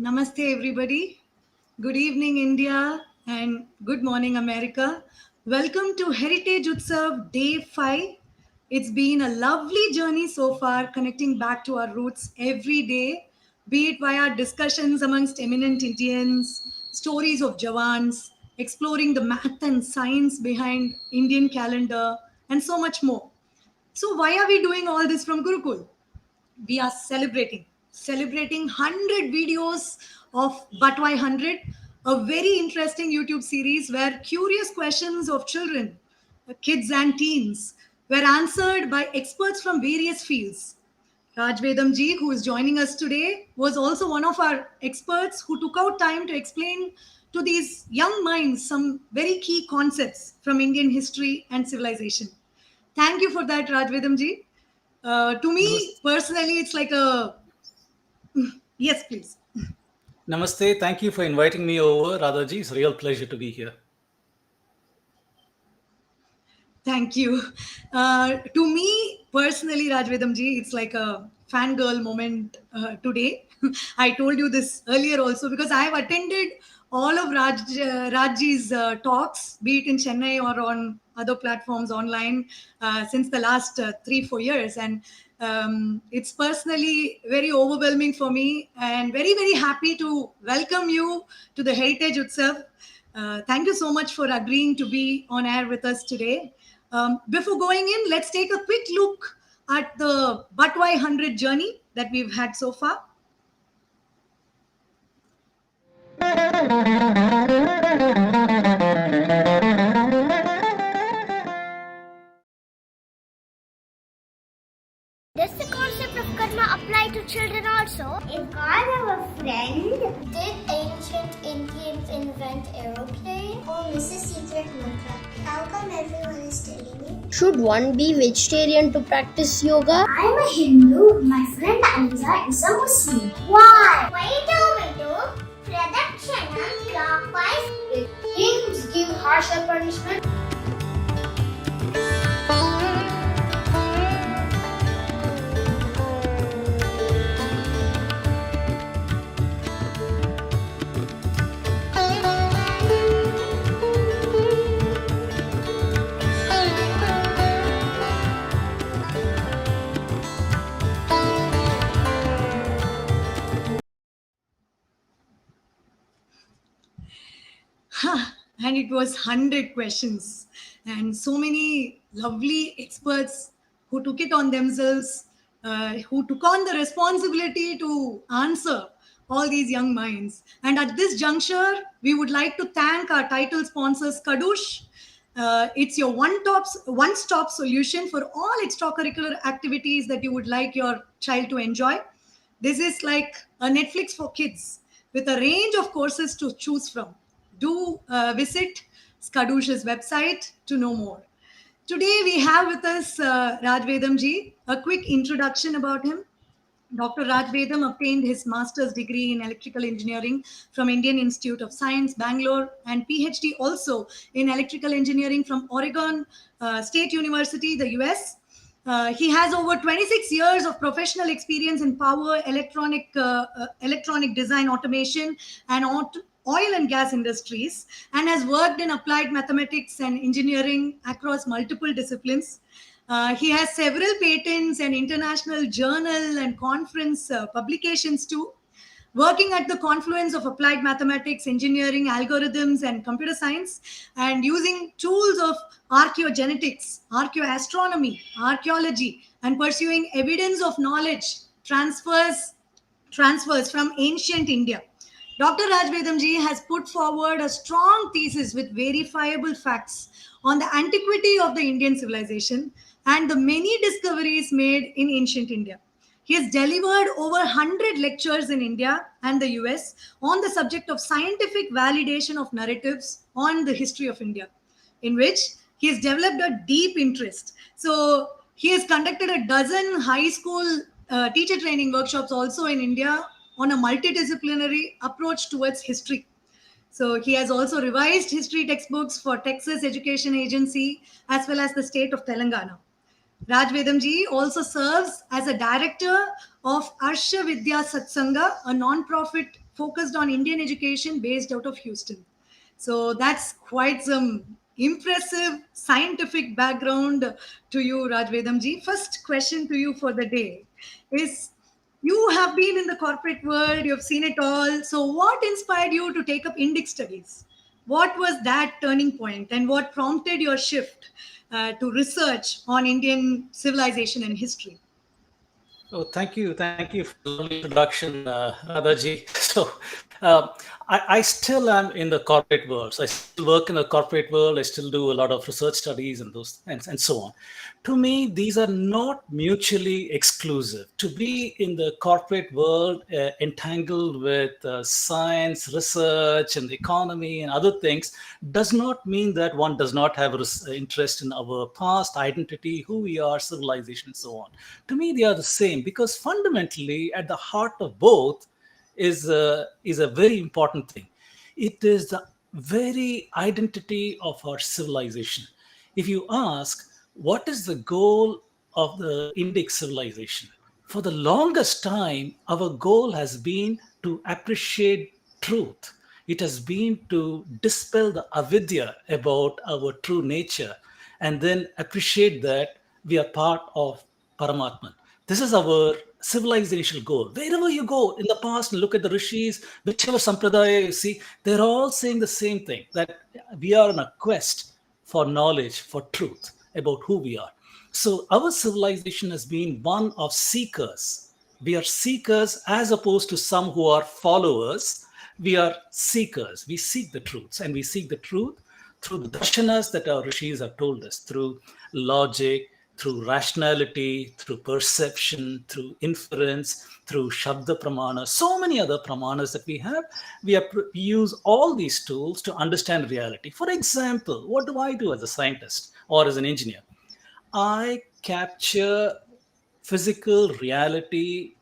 Namaste, everybody. Good evening, India, and good morning, America. Welcome to Heritage Utsav Day 5. It's been a lovely journey so far, connecting back to our roots every day, be it via discussions amongst eminent Indians, stories of Jawans, exploring the math and science behind Indian calendar, and so much more. So, why are we doing all this from Gurukul? We are celebrating 100 videos of But Why 100, a very interesting YouTube series where curious questions of children, kids and teens were answered by experts from various fields. Raj Vedam ji, who is joining us today, was also one of our experts who took out time to explain to these young minds some very key concepts from Indian history and civilization. Thank you for that, Raj Vedam ji. To me Namaste. personally, it's like a yes, please. Namaste. Thank you for inviting me over, Radhaji. It's a real pleasure to be here. Thank you. To me personally, Rajvedam ji, it's like a fangirl moment today. I told you this earlier also because I have attended all of Rajji's talks, be it in Chennai or on other platforms online since the last 3-4 years. And it's personally very overwhelming for me and very, very happy to welcome you to the Heritage Utsav. Thank you so much for agreeing to be on air with us today. Before going in, let's take a quick look at the But Why 100 journey that we've had so far. Does the concept of karma apply to children also? If God have a friend, did ancient Indians invent aeroplane? Or miss a secret mantra? How come everyone is telling me? Should one be vegetarian to practice yoga? I'm a Hindu. My friend Anja is a Muslim. Why? Why do we do Pradakshana clockwise? Did kings give harsher punishment? And it was 100 questions and so many lovely experts who took it on themselves, who took on the responsibility to answer all these young minds. And at this juncture, we would like to thank our title sponsors, Kadush. It's your one-stop solution for all extracurricular activities that you would like your child to enjoy. This is like a Netflix for kids with a range of courses to choose from. Do visit Skadush's website to know more. Today we have with us Raj Vedam ji. A quick introduction about him. Dr. Raj Vedam obtained his master's degree in electrical engineering from Indian Institute of Science, Bangalore, and PhD also in electrical engineering from Oregon State University, the US. He has over 26 years of professional experience in power, electronic design, automation, and oil and gas industries, and has worked in applied mathematics and engineering across multiple disciplines. He has several patents and international journal and conference publications too. Working at the confluence of applied mathematics, engineering, algorithms, and computer science, and using tools of archaeogenetics, archaeoastronomy, archaeology, and pursuing evidence of knowledge transfers from ancient India. Dr. Raj Vedam ji has put forward a strong thesis with verifiable facts on the antiquity of the Indian civilization and the many discoveries made in ancient India. He has delivered over 100 lectures in India and the US on the subject of scientific validation of narratives on the history of India, in which he has developed a deep interest. So, he has conducted a dozen high school teacher training workshops also in India on a multidisciplinary approach towards history. So he has also revised history textbooks for Texas Education Agency as well as the state of Telangana. Raj Vedamji also serves as a director of Arsha Vidya Satsanga, a non-profit focused on Indian education based out of Houston. So that's quite some impressive scientific background to you, Raj Vedamji. First question to you for the day is, you have been in the corporate world, you've seen it all. So, what inspired you to take up Indic studies? What was that turning point, and what prompted your shift to research on Indian civilization and history? Oh, thank you. Thank you for the lovely introduction, Radhaji. So, uh, I still am in the corporate world. So I still work in the corporate world. I still do a lot of research studies and those and so on. To me, these are not mutually exclusive. To be in the corporate world entangled with science, research, and the economy and other things does not mean that one does not have interest in our past identity, who we are, civilization, and so on. To me, they are the same because fundamentally, at the heart of both is a very important thing. It is the very identity of our civilization. If you ask, what is the goal of the Indic civilization? For the longest time, our goal has been to appreciate truth. It has been to dispel the avidya about our true nature and then appreciate that we are part of Paramatman. This is our civilizational goal. Wherever you go in the past and look at the rishis, whichever sampradaya you see, they're all saying the same thing, that we are on a quest for knowledge, for truth about who we are. So our civilization has been one of seekers. We are seekers as opposed to some who are followers. We are seekers. We seek the truths, and we seek the truth through the darshanas that our rishis have told us, through logic, through rationality, through perception, through inference, through Shabda Pramana, so many other Pramanas that we have. We use all these tools to understand reality. For example, what do I do as a scientist or as an engineer? I capture physical reality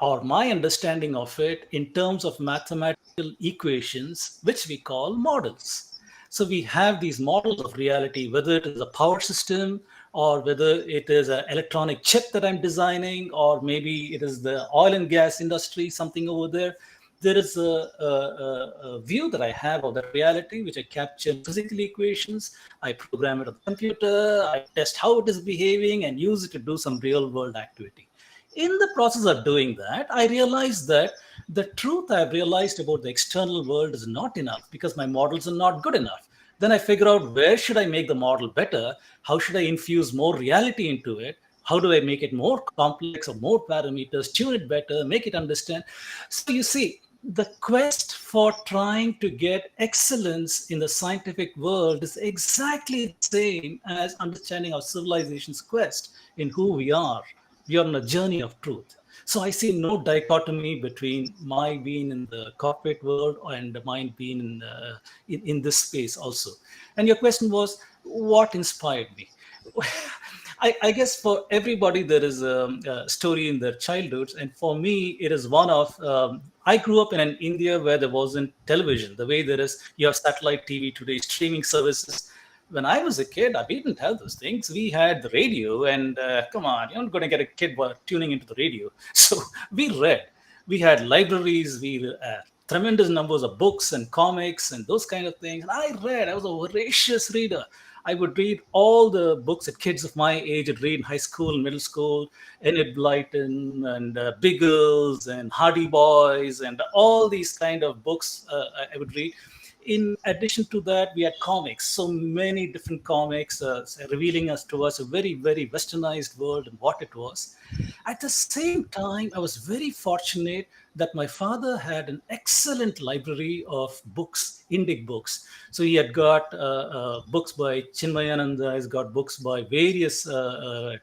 or my understanding of it in terms of mathematical equations, which we call models. So we have these models of reality, whether it is a power system or whether it is an electronic chip that I'm designing, or maybe it is the oil and gas industry, something over there. There is a view that I have of that reality, which I capture in physical equations. I program it on the computer, I test how it is behaving, and use it to do some real world activity. In the process of doing that, I realized that the truth I've realized about the external world is not enough because my models are not good enough. Then I figure out, where should I make the model better? How should I infuse more reality into it? How do I make it more complex or more parameters, tune it better, make it understand? So you see, the quest for trying to get excellence in the scientific world is exactly the same as understanding our civilization's quest in who we are. We are on a journey of truth. So I see no dichotomy between my being in the corporate world and mine being in this space also. And your question was, what inspired me? I guess for everybody there is a story in their childhoods, and for me it is one of I grew up in an India where there wasn't television the way there is. You have satellite TV today, streaming services. When I was a kid, we didn't have those things. We had the radio, and come on, you're not going to get a kid by tuning into the radio. So we read. We had libraries. We tremendous numbers of books and comics and those kind of things. And I read. I was a voracious reader. I would read all the books that kids of my age would read in high school and middle school, Enid Blyton and Biggles and Hardy Boys and all these kind of books I would read. in addition to that, we had comics, so many different comics revealing us to us a very, very westernized world and what it was. At the same time, I was very fortunate that my father had an excellent library of books, Indic books. So he had got books by Chinmayananda, he's got books by various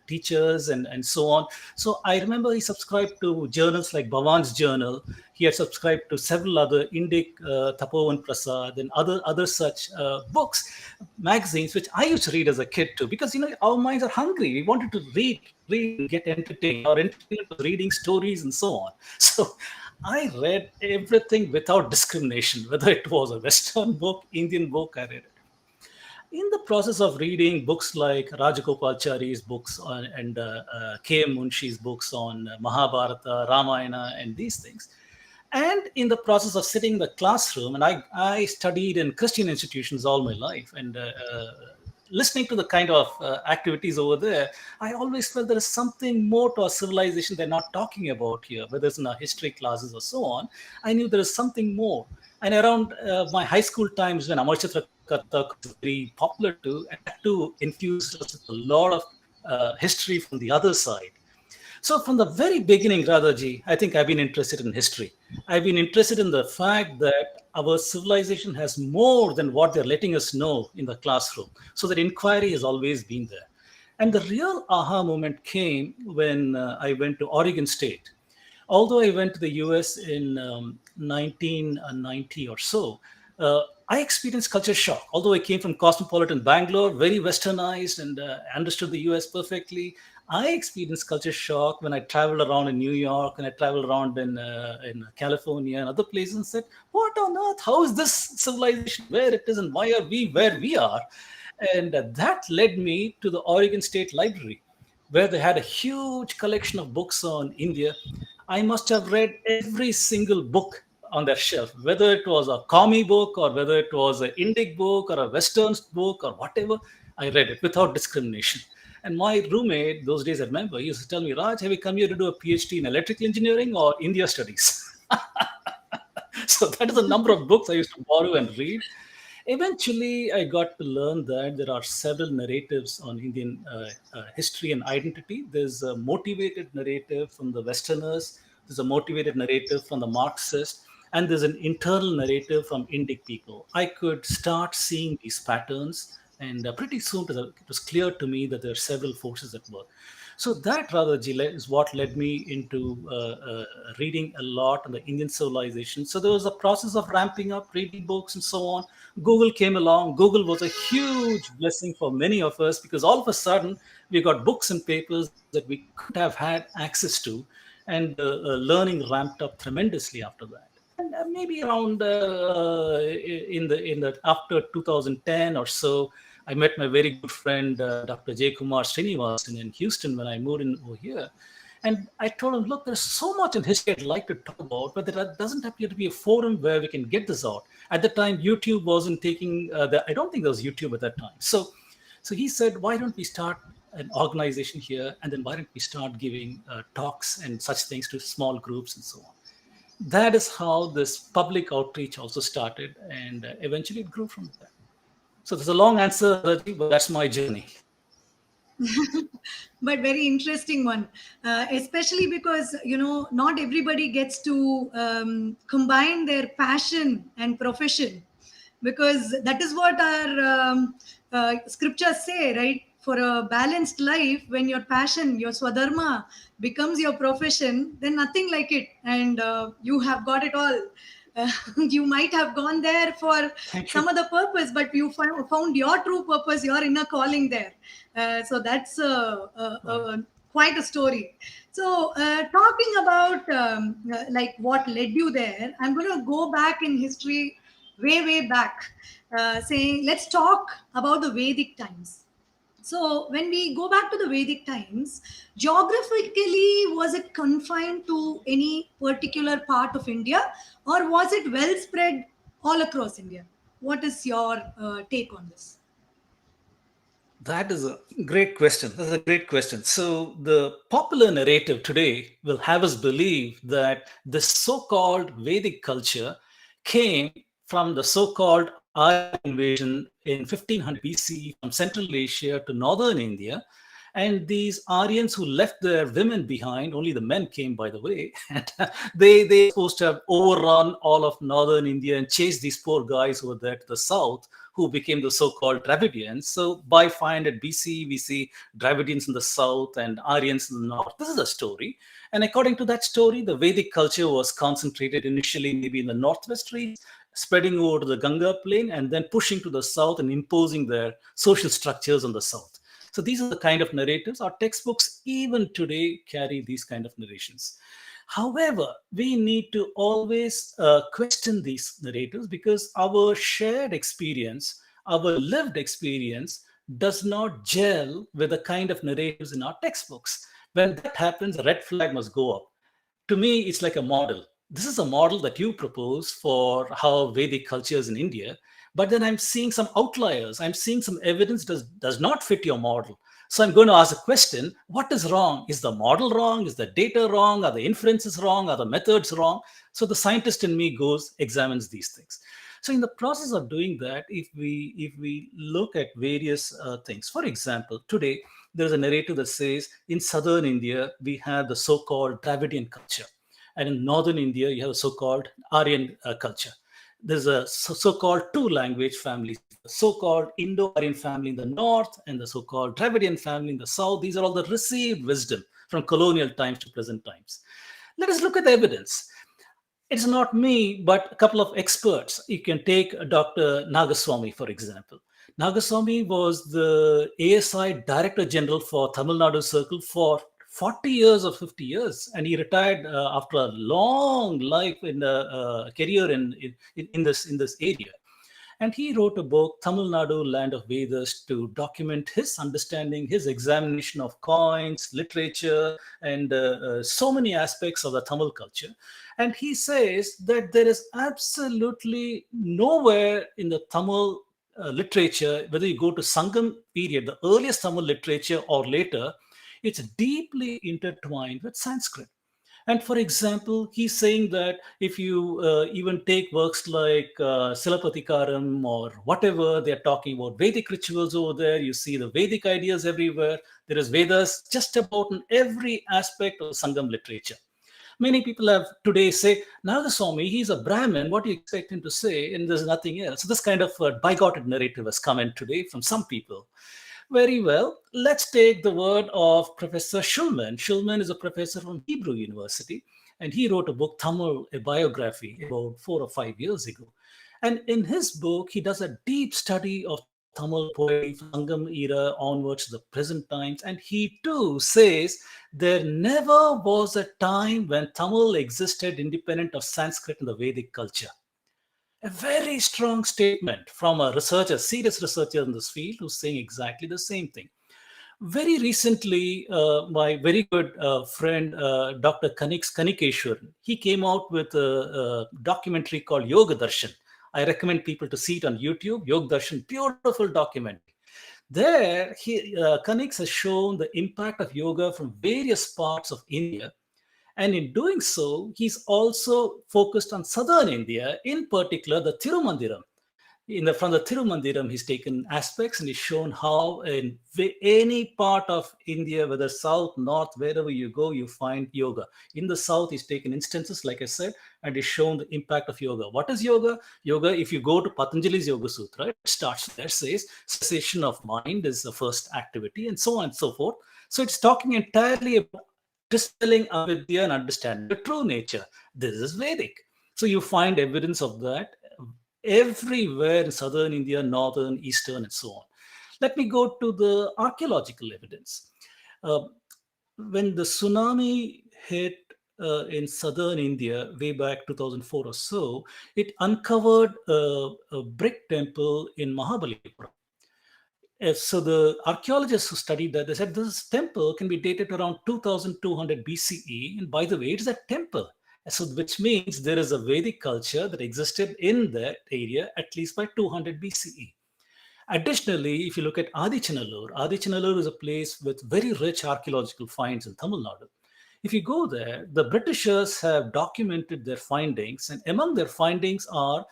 teachers and so on. So I remember he subscribed to journals like Bhavan's Journal. He had subscribed to several other Indic, Tapovan Prasad, and other such books, magazines, which I used to read as a kid too, because our minds are hungry. We wanted to read and get entertained. Our entertainment was reading stories and so on. So I read everything without discrimination, whether it was a Western book, Indian book, I read it. In the process of reading books like Rajagopalchari's books and K.M. Munshi's books on Mahabharata, Ramayana, and these things, and in the process of sitting in the classroom, and I studied in Christian institutions all my life, and listening to the kind of activities over there, I always felt there is something more to our civilization they're not talking about here, whether it's in our history classes or so on. I knew there is something more. And around my high school times, when Amidst was very popular too, and that too infused us with a lot of history from the other side. So from the very beginning, Radhaji, I think I've been interested in history. I've been interested in the fact that our civilization has more than what they're letting us know in the classroom. So that inquiry has always been there. And the real aha moment came when I went to Oregon State. Although I went to the US in 1990 or so, I experienced culture shock. Although I came from cosmopolitan Bangalore, very westernized, and understood the US perfectly, I experienced culture shock when I traveled around in New York and I traveled around in California and other places and said, what on earth? How is this civilization where it is and why are we where we are? And that led me to the Oregon State Library, where they had a huge collection of books on India. I must have read every single book on their shelf, whether it was a commie book or whether it was an Indic book or a Western book or whatever. I read it without discrimination. And my roommate, those days I remember, he used to tell me, Raj, have you come here to do a PhD in electrical engineering or India studies? So that is the number of books I used to borrow and read. Eventually, I got to learn that there are several narratives on Indian history and identity. There's a motivated narrative from the Westerners, there's a motivated narrative from the Marxists, and there's an internal narrative from Indic people. I could start seeing these patterns, and pretty soon it was clear to me that there are several forces at work. So that rather is what led me into reading a lot on the Indian civilization. So there was a process of ramping up, reading books and so on. Google came along. Google was a huge blessing for many of us because all of a sudden we got books and papers that we could have had access to, and learning ramped up tremendously after that. And maybe around in the after 2010 or so, I met my very good friend, Dr. J. Kumar Srinivasan in Houston when I moved in over here. And I told him, look, there's so much in history I'd like to talk about, but there doesn't appear to be a forum where we can get this out. At the time, YouTube wasn't taking, I don't think there was YouTube at that time. So he said, why don't we start an organization here? And then why don't we start giving talks and such things to small groups and so on? That is how this public outreach also started. And eventually it grew from there. So there's a long answer, but that's my journey. But very interesting one, especially because not everybody gets to combine their passion and profession, because that is what our scriptures say, right? For a balanced life, when your passion, your swadharma becomes your profession, then nothing like it, and you have got it all. You might have gone there for some other purpose, but you found your true purpose, your inner calling there. So that's quite a story. So talking about like what led you there, I'm going to go back in history, way back, saying let's talk about the Vedic times. So when we go back to the Vedic times, geographically, was it confined to any particular part of India, or was it well spread all across India? What is your take on this? That is a great question. That's a great question. So the popular narrative today will have us believe that the so-called Vedic culture came from the so-called Aryan invasion in 1500 BCE from Central Asia to northern India. And these Aryans who left their women behind, only the men came, by the way, and they supposed to have overrun all of northern India and chased these poor guys over there to the south, who became the so-called Dravidians. So by 500 BC, we see Dravidians in the south and Aryans in the north. This is a story. And according to that story, the Vedic culture was concentrated initially maybe in the northwest region, spreading over to the Ganga plain, and then pushing to the south and imposing their social structures on the south. So these are the kind of narratives. Our textbooks even today carry these kind of narrations. However, we need to always question these narratives, because our shared experience, our lived experience, does not gel with the kind of narratives in our textbooks. When that happens, a red flag must go up. To me, it's like a model. This is a model that you propose for how Vedic culture is in India, but then I'm seeing some outliers. I'm seeing some evidence does not fit your model. So I'm going to ask a question: what is wrong? Is the model wrong? Is the data wrong? Are the inferences wrong? Are the methods wrong? So the scientist in me examines these things. So in the process of doing that, if we look at various things, for example, today there's a narrative that says in southern India we have the so-called Dravidian culture, and in northern India you have a so-called Aryan culture. There's a so-called two language families, the so-called Indo-Aryan family in the north and the so-called Dravidian family in the south. These are all the received wisdom from colonial times to present times. Let us look at the evidence. It's not me, but a couple of experts. You can take Dr. Nagaswamy, for example. Nagaswamy was the ASI Director General for Tamil Nadu Circle for 40 years or 50 years, and he retired after a long life in a career in this area. And he wrote a book, Tamil Nadu, Land of Vedas, to document his understanding, his examination of coins, literature, and so many aspects of the Tamil culture. And he says that there is absolutely nowhere in the Tamil literature, whether you go to Sangam period, the earliest Tamil literature, or later, it's deeply intertwined with Sanskrit. And for example, he's saying that if you even take works like Silapatikaram or whatever, they're talking about Vedic rituals over there. You see the Vedic ideas everywhere. There is Vedas just about in every aspect of Sangam literature. Many people have today say, Nagaswamy, he's a Brahmin, what do you expect him to say? And there's nothing else. So this kind of bigoted narrative has come in today from some people. Very well. Let's take the word of Professor Shulman. Shulman is a professor from Hebrew University, and he wrote a book, Tamil, a biography, about 4 or 5 years ago. And in his book, he does a deep study of Tamil poetry from Sangam era onwards to the present times. And he too says there never was a time when Tamil existed independent of Sanskrit in the Vedic culture. A very strong statement from a researcher, serious researcher in this field, who's saying exactly the same thing. Very recently, my very good friend, Dr. Kanikeshwaran, he came out with a documentary called Yoga Darshan. I recommend people to see it on YouTube. Yoga Darshan, beautiful documentary. There, Kanix has shown the impact of yoga from various parts of India. And in doing so, he's also focused on southern India, in particular the Tirumandiram. From the Tirumandiram, he's taken aspects and he's shown how in any part of India, whether south, north, wherever you go, you find yoga. In the south, he's taken instances, like I said, and he's shown the impact of yoga. What is yoga? Yoga, if you go to Patanjali's Yoga Sutra, it starts there, says cessation of mind is the first activity, and so on and so forth. So it's talking entirely about dispelling avidya and understanding the true nature. This is Vedic. So you find evidence of that everywhere in southern India, northern, eastern, and so on. Let me go to the archaeological evidence. When the tsunami hit in southern India way back 2004 or so, it uncovered a brick temple in Mahabalipuram. So the archaeologists who studied that, they said this temple can be dated around 2200 BCE. And by the way, it's a temple. So which means there is a Vedic culture that existed in that area at least by 200 BCE. Additionally, if you look at Adichanallur is a place with very rich archaeological finds in Tamil Nadu. If you go there, the Britishers have documented their findings, and among their findings are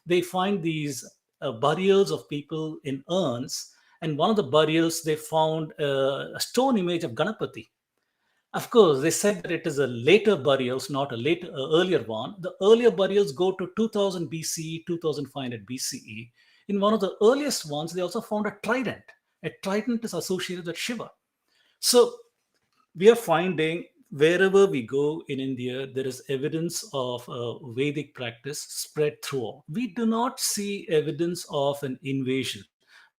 they find these burials of people in urns. And one of the burials, they found a stone image of Ganapati. Of course, they said that it is a later burials, not a later earlier one. The earlier burials go to 2000 BCE, 2500 BCE. In one of the earliest ones, they also found a trident. A trident is associated with Shiva. So we are finding wherever we go in India, there is evidence of Vedic practice spread throughout. We do not see evidence of an invasion.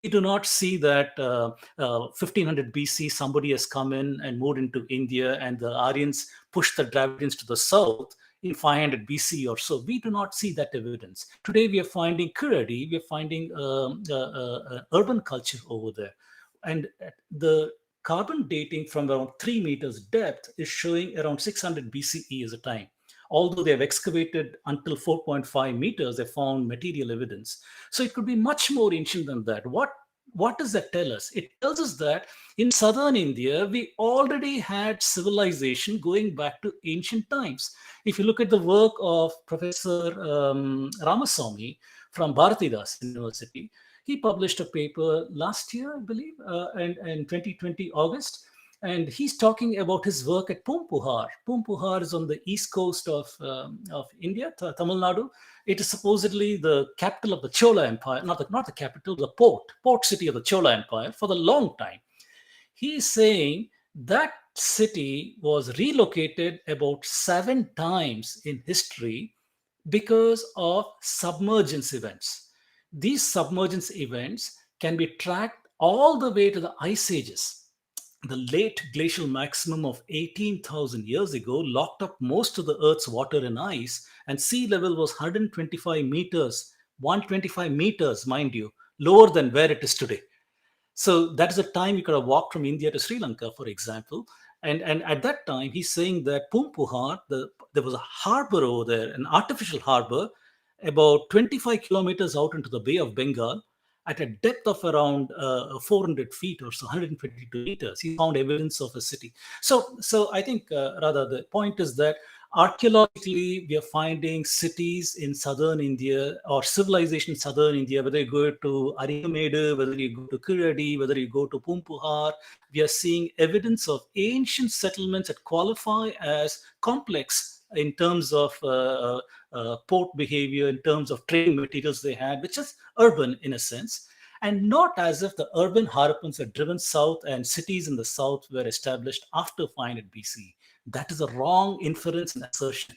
We do not see that 1500 BC somebody has come in and moved into India and the Aryans pushed the Dravidians to the south in 500 BC or so. We do not see that evidence. Today we are finding Kuradi, we are finding urban culture over there. And the carbon dating from around 3 meters depth is showing around 600 BCE as a time. Although they have excavated until 4.5 meters, they found material evidence. So it could be much more ancient than that. What does that tell us? It tells us that in southern India, we already had civilization going back to ancient times. If you look at the work of Professor Ramaswamy from Bharatidas University, he published a paper last year, I believe, in 2020 August, and he's talking about his work at Pumpuhar. Pumpuhar is on the east coast of India, Tamil Nadu. It is supposedly the capital of the Chola Empire, not the capital, the port city of the Chola Empire for the long time. He's saying that city was relocated about 7 times in history because of submergence events. These submergence events can be tracked all the way to the ice ages. The late glacial maximum of 18,000 years ago locked up most of the Earth's water in ice, and sea level was 125 meters, mind you, lower than where it is today. So that is a time you could have walked from India to Sri Lanka, for example. And at that time, he's saying that Pumpuhar, there was a harbor over there, an artificial harbor, about 25 kilometers out into the Bay of Bengal, at a depth of around 400 feet or so, 122 meters. He found evidence of a city. So I think, rather, the point is that archaeologically, we are finding cities in southern India or civilization in southern India, whether you go to Ariyamedu, whether you go to Kiradi, whether you go to Pumpuhar, we are seeing evidence of ancient settlements that qualify as complex in terms of port behavior, in terms of trading materials they had, which is urban in a sense. And not as if the urban Harappans were driven south and cities in the south were established after 500 BC. That is a wrong inference and assertion.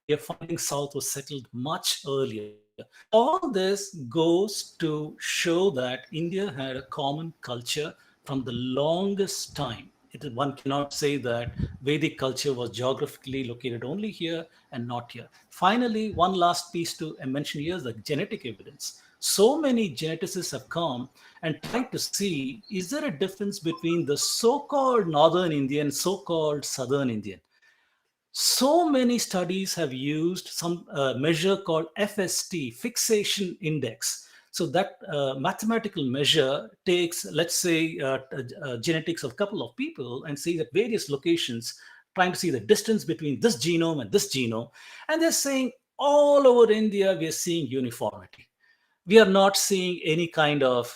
We are finding south was settled much earlier. All this goes to show that India had a common culture from the longest time. One cannot say that Vedic culture was geographically located only here and not here. Finally, one last piece to mention here is the genetic evidence. So many geneticists have come and tried to see, is there a difference between the so-called northern Indian, so-called southern Indian? So many studies have used some measure called FST, fixation index. So that mathematical measure takes, let's say, genetics of a couple of people and sees at various locations, trying to see the distance between this genome and this genome. And they're saying all over India, we are seeing uniformity. We are not seeing any kind of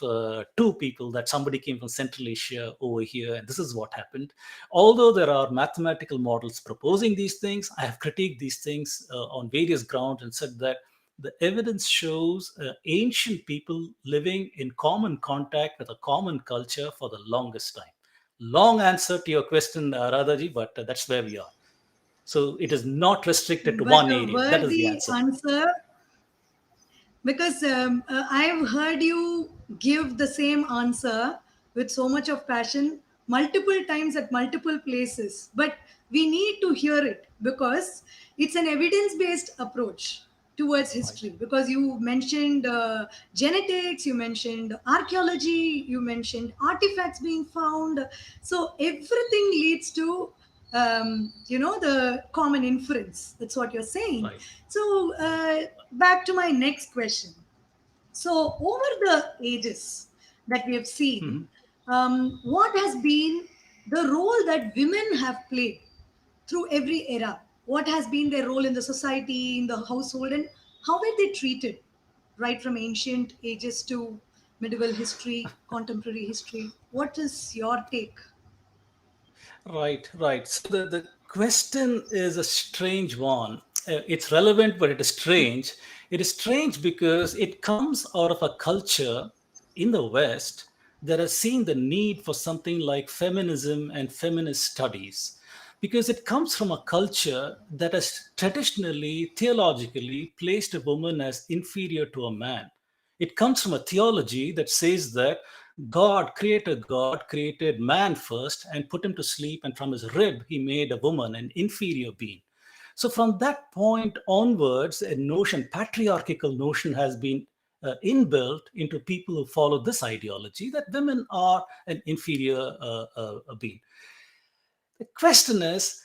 two people that somebody came from Central Asia over here and this is what happened. Although there are mathematical models proposing these things, I have critiqued these things on various grounds and said that the evidence shows ancient people living in common contact with a common culture for the longest time. Long answer to your question, Radhaji, but that's where we are. So it is not restricted to one area. That is the answer. Because I've heard you give the same answer with so much of passion multiple times at multiple places. But we need to hear it because it's an evidence-based approach towards history. Because you mentioned genetics, you mentioned archaeology, you mentioned artifacts being found. So everything leads to the common inference. That's what you're saying. Right. So back to my next question. So over the ages that we have seen, what has been the role that women have played through every era? What has been their role in the society, in the household, and how were they treated? right from ancient ages to medieval history, contemporary history. What is your take? Right, right. So the question is a strange one. It's relevant, but it is strange. It is strange because it comes out of a culture in the West that has seen the need for something like feminism and feminist studies. Because it comes from a culture that has traditionally, theologically placed a woman as inferior to a man. It comes from a theology that says that God created man first and put him to sleep, and from his rib, he made a woman, an inferior being. So, from that point onwards, a notion, patriarchal notion, has been inbuilt into people who follow this ideology that women are an inferior being. The question is,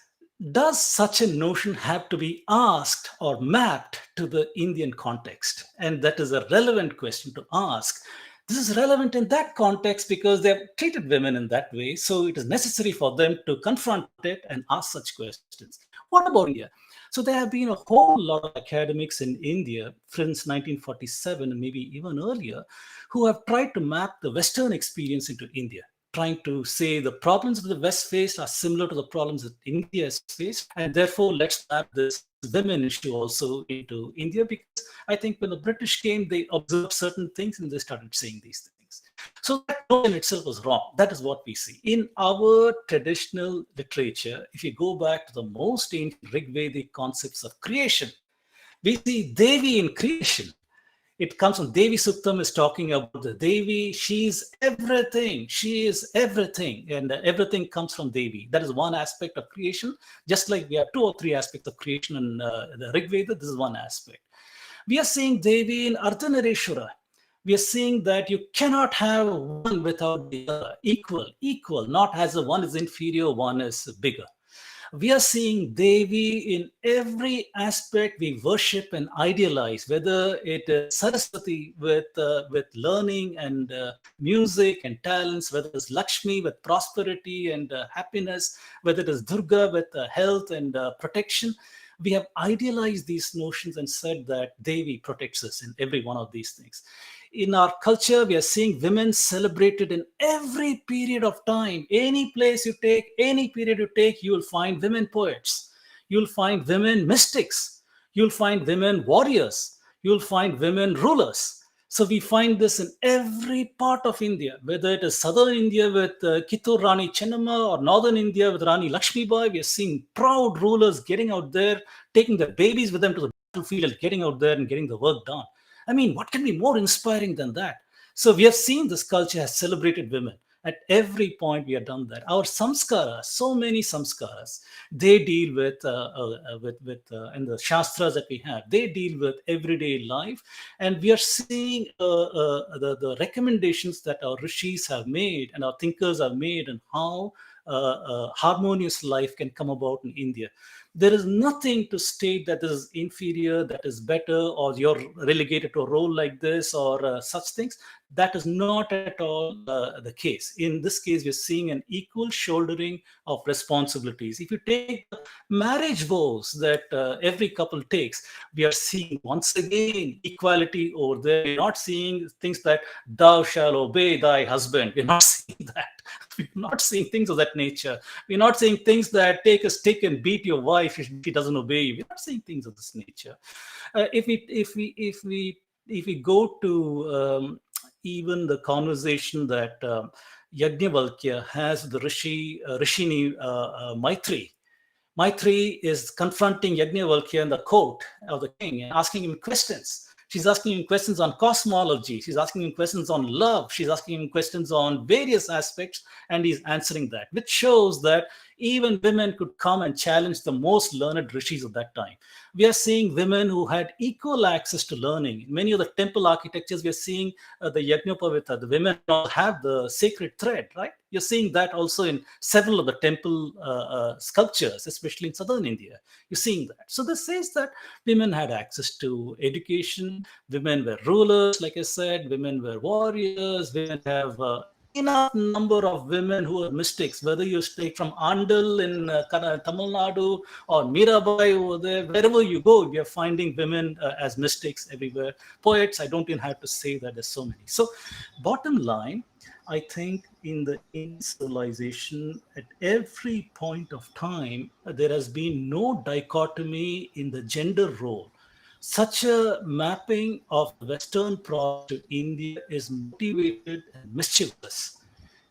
does such a notion have to be asked or mapped to the Indian context? And that is a relevant question to ask. This is relevant in that context because they have treated women in that way. So it is necessary for them to confront it and ask such questions. What about India? So there have been a whole lot of academics in India since 1947 and maybe even earlier who have tried to map the Western experience into India, trying to say the problems that the West faced are similar to the problems that India has faced, and therefore let's map this women issue also into India, because I think when the British came, they observed certain things and they started saying these things. So that notion itself was wrong. That is what we see. In our traditional literature, if you go back to the most ancient Rigvedic concepts of creation, we see Devi in creation. It comes from Devi Suktam is talking about the Devi. She's everything. She is everything. And everything comes from Devi. That is one aspect of creation. Just like we have two or three aspects of creation in the Rig Veda, this is one aspect. We are seeing Devi in Ardhanarishwara. We are seeing that you cannot have one without the other. Equal, not as a one is inferior, one is bigger. We are seeing Devi in every aspect we worship and idealize, whether it is Saraswati with learning and music and talents, whether it's Lakshmi with prosperity and happiness, whether it is Durga with health and protection. We have idealized these notions and said that Devi protects us in every one of these things. In our culture, we are seeing women celebrated in every period of time. Any place you take, any period you take, you will find women poets. You'll find women mystics. You'll find women warriors. You'll find women rulers. So we find this in every part of India, whether it is southern India with Kittur Rani Chennamma or northern India with Rani Lakshmi Bai. We are seeing proud rulers getting out there, taking their babies with them to the battlefield and getting out there and getting the work done. I mean, what can be more inspiring than that? So we have seen this culture has celebrated women. At every point we have done that. Our samskaras, so many samskaras, they deal with and the shastras that we have, they deal with everyday life. And we are seeing the recommendations that our rishis have made and our thinkers have made, and how harmonious life can come about in India. There is nothing to state that this is inferior, that is better, or you're relegated to a role like this, or such things. That is not at all the case. In this case, we're seeing an equal shouldering of responsibilities. If you take the marriage vows that every couple takes, we are seeing once again equality over there. We're not seeing things that thou shalt obey thy husband. We're not seeing that. We're not seeing things of that nature. We're not seeing things that take a stick and beat your wife if she doesn't obey you. We're not seeing things of this nature. If we go to even the conversation that Yajnavalkya has with the Rishini Maitri. Maitri is confronting Yajnavalkya in the court of the king and asking him questions. She's asking him questions on cosmology. She's asking him questions on love. She's asking him questions on various aspects, and he's answering that, which shows that even women could come and challenge the most learned rishis of that time. We are seeing women who had equal access to learning. In many of the temple architectures, we are seeing the Yajnopavita, the women all have the sacred thread, right? You're seeing that also in several of the temple sculptures, especially in southern India. You're seeing that. So this says that women had access to education, women were rulers, like I said, women were warriors, women have enough number of women who are mystics, whether you take from Andal in Tamil Nadu or Mirabai over there, wherever you go, we are finding women as mystics everywhere. Poets, I don't even have to say that there's so many. So bottom line, I think in the Indian civilization, at every point of time, there has been no dichotomy in the gender role. Such a mapping of Western problem to India is motivated and mischievous.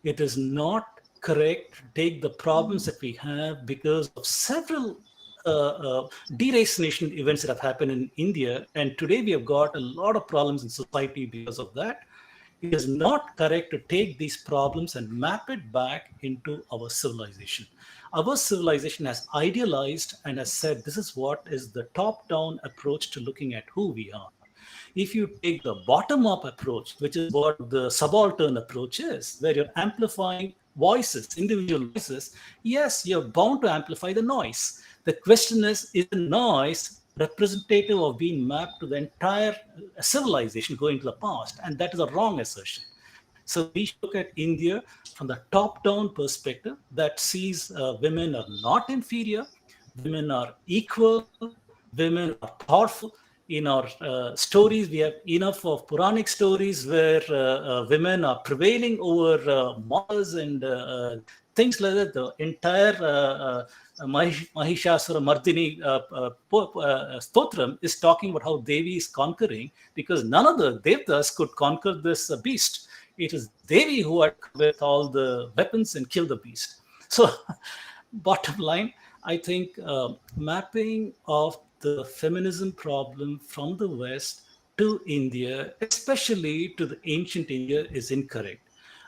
It is not correct to take the problems that we have because of several deracination events that have happened in India. And today we have got a lot of problems in society because of that. It is not correct to take these problems and map it back into our civilization. Our civilization has idealized and has said this is what is the top down approach to looking at who we are. If you take the bottom up approach, which is what the subaltern approach is, where you're amplifying voices, individual voices, yes, you're bound to amplify the noise. The question is the noise representative of being mapped to the entire civilization going to the past? And that is a wrong assertion. So we should look at India from the top-down perspective that sees women are not inferior, women are equal, women are powerful. In our stories, we have enough of Puranic stories where women are prevailing over mothers and things like that. The entire Mahishasura Mardini Stotram is talking about how Devi is conquering because none of the Devtas could conquer this beast. It is Devi who had come with all the weapons and killed the beast. So, bottom line, I think mapping of the feminism problem from the West to India, especially to the ancient India, is incorrect.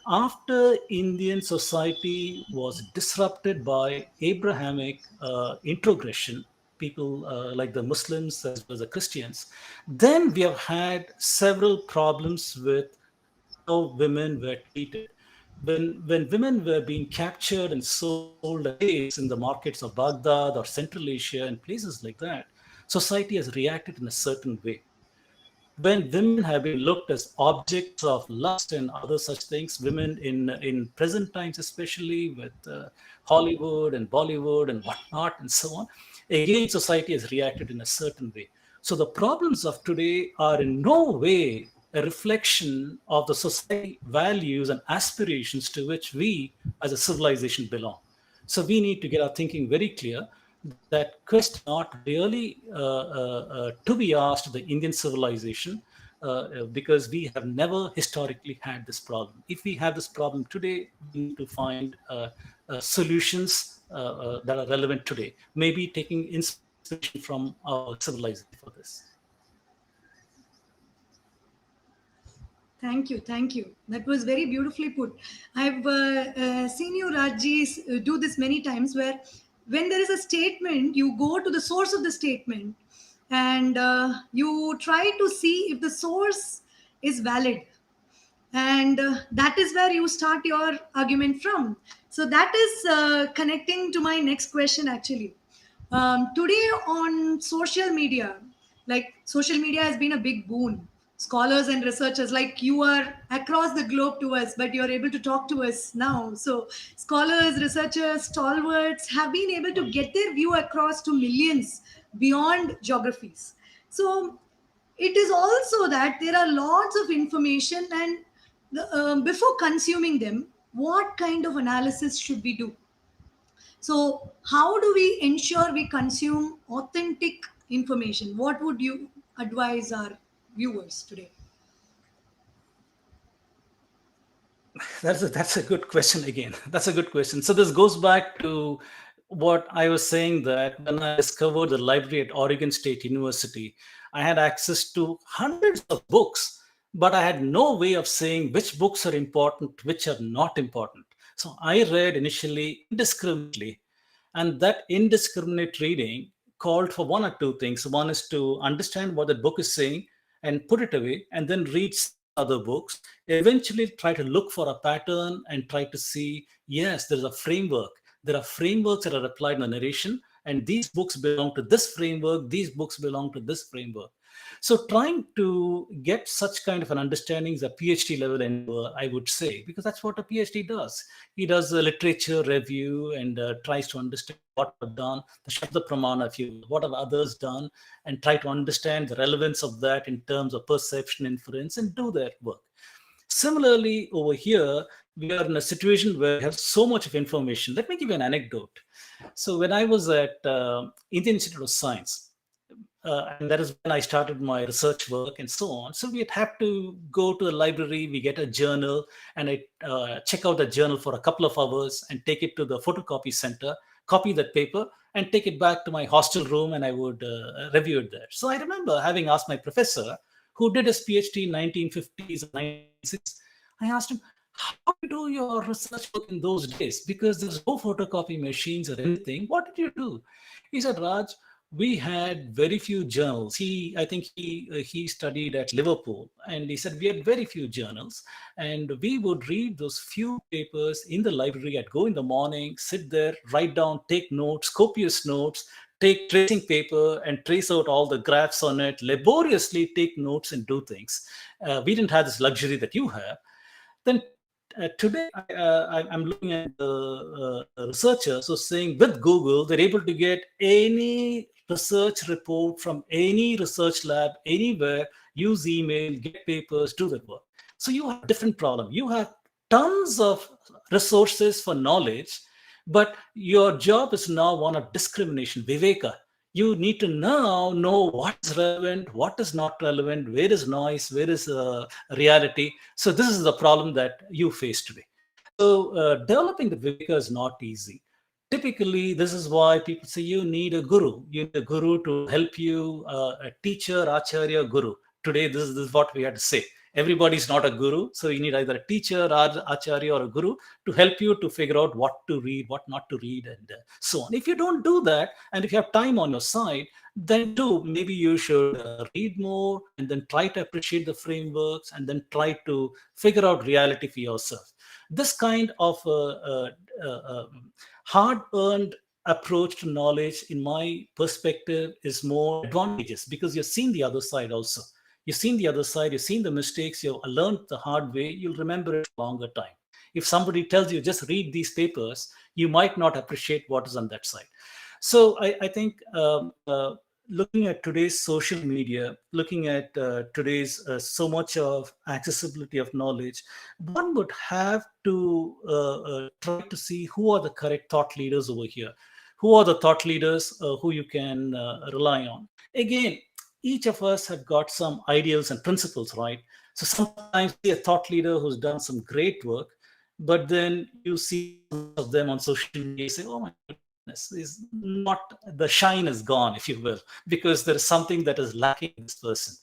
After Indian society was disrupted by Abrahamic introgression, people like the Muslims as well as the Christians, then we have had several problems with how women were treated. When women were being captured and sold as slaves in the markets of Baghdad or Central Asia and places like that, society has reacted in a certain way. When women have been looked as objects of lust and other such things, women in present times, especially with Hollywood and Bollywood and whatnot and so on, again, society has reacted in a certain way. So the problems of today are in no way a reflection of the society values and aspirations to which we as a civilization belong. So we need to get our thinking very clear that question not really to be asked the Indian civilization because we have never historically had this problem. If we have this problem today, we need to find solutions that are relevant today. Maybe taking inspiration from our civilization for this. Thank you, thank you. That was very beautifully put. I've seen you, Rajji, do this many times where when there is a statement, you go to the source of the statement and you try to see if the source is valid. And that is where you start your argument from. So that is connecting to my next question, actually. Today on social media, like social media has been a big boon. Scholars and researchers like you are across the globe to us, but you're able to talk to us now. So scholars, researchers, stalwarts have been able to get their view across to millions beyond geographies. So it is also that there are lots of information and before consuming them, what kind of analysis should we do? So, how do we ensure we consume authentic information? What would you advise our viewers today? That's a good question again. That's a good question. So this goes back to what I was saying that when I discovered the library at Oregon State University, I had access to hundreds of books, but I had no way of saying which books are important, which are not important. So I read initially indiscriminately, and that indiscriminate reading called for one or two things. One is to understand what the book is saying and put it away, and then read other books, eventually try to look for a pattern and try to see, yes, there's a framework. There are frameworks that are applied in the narration, and these books belong to this framework, these books belong to this framework. So trying to get such kind of an understanding is a PhD level endeavor, I would say, because that's what a PhD does. He does a literature review and tries to understand what I've done, the Shabda Pramana, if you will, what have others done, and try to understand the relevance of that in terms of perception, inference, and do their work. Similarly, over here, we are in a situation where we have so much of information. Let me give you an anecdote. So when I was at Indian Institute of Science, and that is when I started my research work and so on. So we'd have to go to the library, we get a journal, and I check out the journal for a couple of hours and take it to the photocopy center, copy that paper, and take it back to my hostel room, and I would review it there. So I remember having asked my professor, who did his PhD in 1950s and 1960s, I asked him, how do you do your research work in those days? Because there's no photocopy machines or anything. What did you do? He said, Raj, we had very few journals. I think he studied at Liverpool, and he said we had very few journals, and we would read those few papers in the library. I'd go in the morning, sit there, write down, take notes, copious notes, take tracing paper and trace out all the graphs on it, laboriously take notes and do things. We didn't have this luxury that you have. Then today, I'm looking at the researchers who are saying with Google, they're able to get any research report from any research lab, anywhere, use email, get papers, do that work. So you have a different problem. You have tons of resources for knowledge, but your job is now one of discrimination, viveka. You need to now know what is relevant, what is not relevant, where is noise, where is reality. So this is the problem that you face today. So developing the viveka is not easy. Typically, this is why people say you need a guru. You need a guru to help you, a teacher, acharya, guru. Today, this is what we had to say. Everybody's not a guru, so you need either a teacher, acharya, or a guru to help you to figure out what to read, what not to read, and so on. If you don't do that, and if you have time on your side, then maybe you should read more and then try to appreciate the frameworks and then try to figure out reality for yourself. This kind of hard-earned approach to knowledge, in my perspective, is more advantageous because you've seen the other side also. You've seen the other side, you've seen the mistakes, you've learned the hard way, you'll remember it for a longer time. If somebody tells you just read these papers, you might not appreciate what is on that side. So I think looking at today's social media, looking at today's so much of accessibility of knowledge, one would have to try to see who are the correct thought leaders over here. Who are the thought leaders who you can rely on? Again, each of us have got some ideals and principles, right? So sometimes you see a thought leader who's done some great work, but then you see some of them on social media, you say, oh my goodness, is not, the shine is gone, if you will, because there is something that is lacking in this person.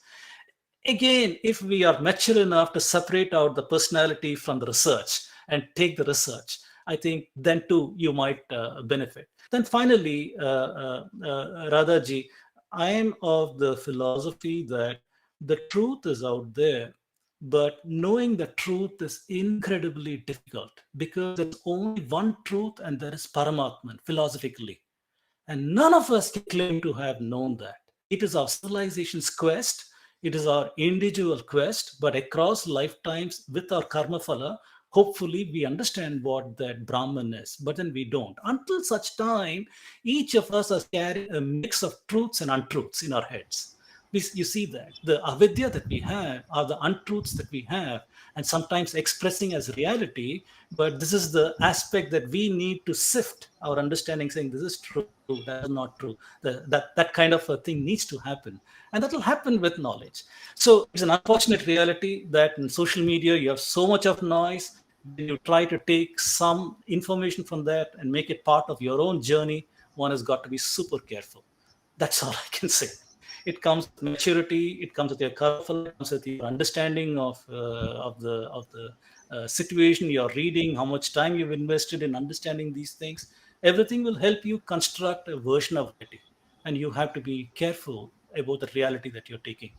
Again, if we are mature enough to separate out the personality from the research and take the research, I think then too you might benefit. Then finally, Radhaji, I am of the philosophy that the truth is out there, but knowing the truth is incredibly difficult because there's only one truth and there is Paramatman, philosophically. And none of us can claim to have known that. It is our civilization's quest, it is our individual quest, but across lifetimes with our karma phala, hopefully we understand what that Brahman is, but then we don't. Until such time, each of us is carrying a mix of truths and untruths in our heads. You see that the avidya that we have are the untruths that we have, and sometimes expressing as reality, but this is the aspect that we need to sift our understanding, saying this is true, that is not true. That kind of a thing needs to happen, and that will happen with knowledge. So it's an unfortunate reality that in social media you have so much of noise. When you try to take some information from that and make it part of your own journey, one has got to be super careful. That's all I can say. It comes with maturity, it comes with your karma, it comes with your understanding of the situation you're reading, how much time you've invested in understanding these things. Everything will help you construct a version of reality, and you have to be careful about the reality that you're taking.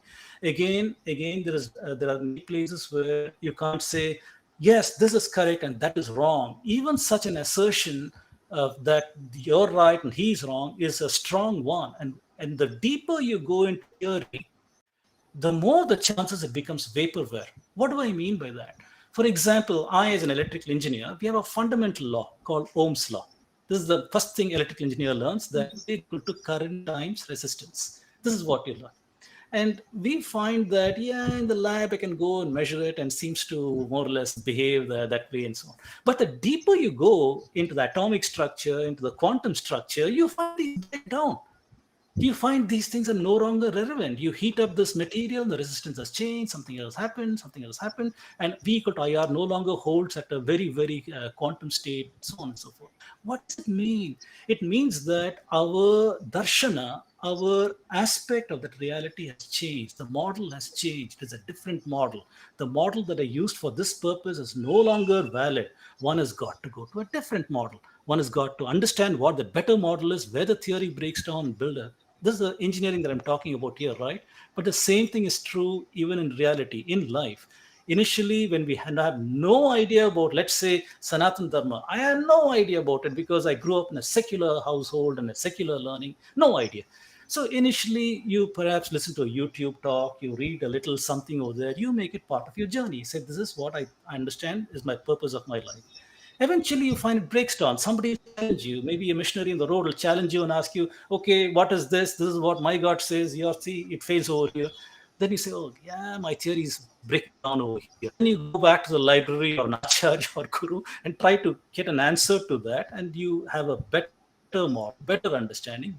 Again, there are many places where you can't say, yes, this is correct and that is wrong. Even such an assertion that you're right and he's wrong is a strong one. And the deeper you go into theory, the more the chances it becomes vaporware. What do I mean by that? For example, I, as an electrical engineer, we have a fundamental law called Ohm's law. This is the first thing electrical engineer learns, that E equal to current times resistance. This is what you learn. And we find that, yeah, in the lab, I can go and measure it and seems to more or less behave that way and so on. But the deeper you go into the atomic structure, into the quantum structure, you find these break down. You find these things are no longer relevant. You heat up this material, the resistance has changed, something else happened, and V equal to IR no longer holds at a very, very quantum state, so on and so forth. What does it mean? It means that our darshana, our aspect of that reality has changed. The model has changed. It's a different model. The model that I used for this purpose is no longer valid. One has got to go to a different model. One has got to understand what the better model is, where the theory breaks down and build a. This is the engineering that I'm talking about here, right? But the same thing is true even in reality, in life. Initially, when we have no idea about, let's say, Sanatan Dharma, I had no idea about it because I grew up in a secular household and a secular learning, no idea. So initially, you perhaps listen to a YouTube talk, you read a little something over there, you make it part of your journey. You say, this is what I understand is my purpose of my life. Eventually, you find it breaks down. Somebody will challenge you. Maybe a missionary in the road will challenge you and ask you, okay, what is this? This is what my God says. You see, it fails over here. Then you say, oh, yeah, my theory is breaking down over here. Then you go back to the library or an acharya or guru and try to get an answer to that. And you have a better model, better understanding.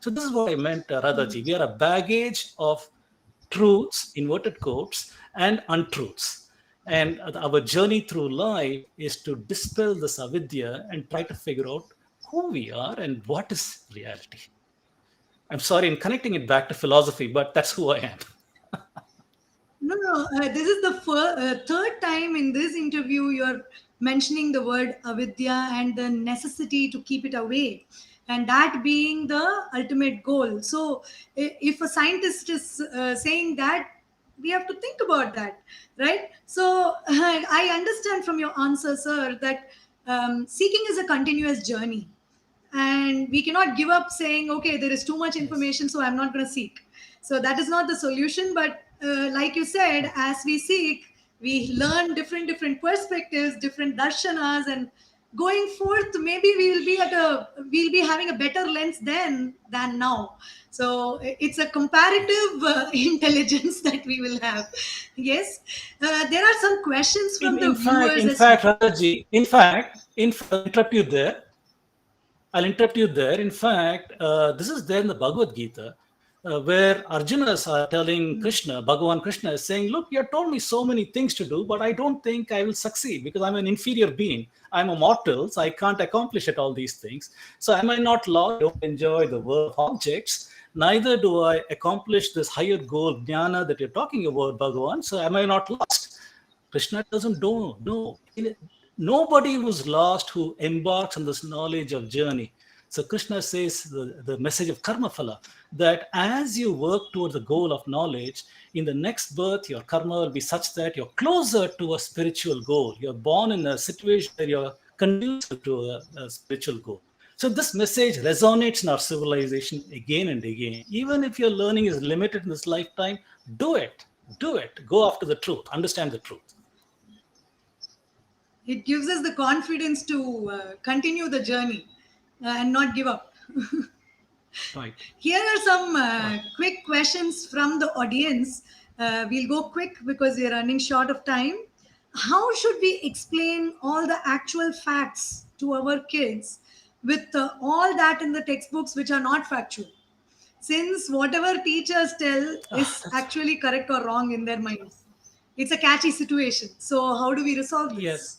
So this is what I meant, Radhaji. We are a baggage of truths, inverted quotes, and untruths. And our journey through life is to dispel this avidya and try to figure out who we are and what is reality. I'm sorry, I'm connecting it back to philosophy, but that's who I am. No. This is the third time in this interview you're mentioning the word avidya and the necessity to keep it away, and that being the ultimate goal. So, if a scientist is saying that, we have to think about that, right? So, I understand from your answer, sir, that seeking is a continuous journey, and we cannot give up saying, okay, there is too much information, so I'm not going to seek. So that is not the solution. But like you said, as we seek, we learn different perspectives, different darshanas, and going forth, maybe we'll be having a better lens then than now. So it's a comparative intelligence that we will have. Yes. There are some questions from the viewers. In fact, Radhaji, I'll interrupt you there. In fact, this is there in the Bhagavad Gita, where Arjunas are telling Krishna, Bhagavan Krishna is saying, look, you have told me so many things to do, but I don't think I will succeed because I'm an inferior being. I'm a mortal, so I can't accomplish at all these things. So am I not lost? I don't enjoy the world of objects. Neither do I accomplish this higher goal, jnana, that you're talking about, Bhagavan. So am I not lost? Krishna doesn't know. No. Nobody who's lost who embarks on this knowledge of journey. So Krishna says the message of karma phala, that as you work towards the goal of knowledge, in the next birth, your karma will be such that you're closer to a spiritual goal. You're born in a situation where you're conducive to a spiritual goal. So this message resonates in our civilization again and again. Even if your learning is limited in this lifetime, do it. Go after the truth. Understand the truth. It gives us the confidence to continue the journey and not give up. Right. Here are some quick questions from the audience. We'll go quick because we're running short of time. How should we explain all the actual facts to our kids with all that in the textbooks which are not factual? Since whatever teachers tell is actually correct or wrong in their minds. It's a catchy situation. So how do we resolve this? Yes.